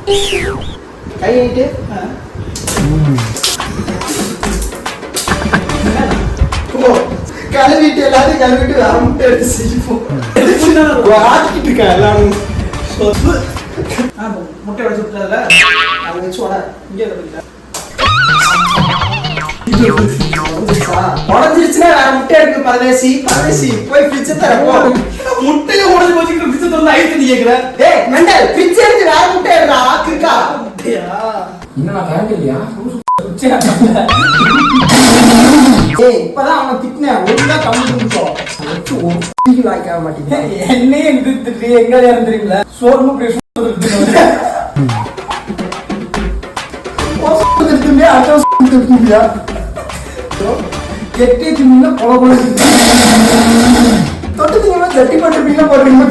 கை நீட்டு. கழுவிட்டு எல்லாத்தையும் கழுவிட்டு வேற முட்டை எடுத்து செய்வோம். ஆட்டிக்கிட்டு இருக்கா எல்லாரும். முட்டை உடச்சு விட்டுறதுல அதை வச்சு இங்கே உடஞ்சிருச்சுன்னா வேற முட்டை எடுக்க பரதேசி. பரதேசி போய் ஃப்ரிட்ஜை தரப்போ. முட்டையை உடஞ்சு போச்சுக்கிட்டு ஃப்ரிட்ஜை திறந்து ஐஸ் பண்ணி கேட்குறேன். டேய் மெண்டல், ஃப்ரிட்ஜ் எடுத்து வேற முட்டை எடுறா. ஆக்குக்கா முட்டையா என்ன கரண்ட் இல்லையா? ஏய் இப்பதான் அவனை திட்டினேன். ஒழுங்கா கம்மி கொடுத்தோம். வாய்க்காக மாட்டேங்க. என்னையே திட்டு எங்க தெரியுமில்ல சோர்மு கெட்டி தின்னு கொலை தொட்டு திங்க தட்டி போட்டு போடுறீங்க.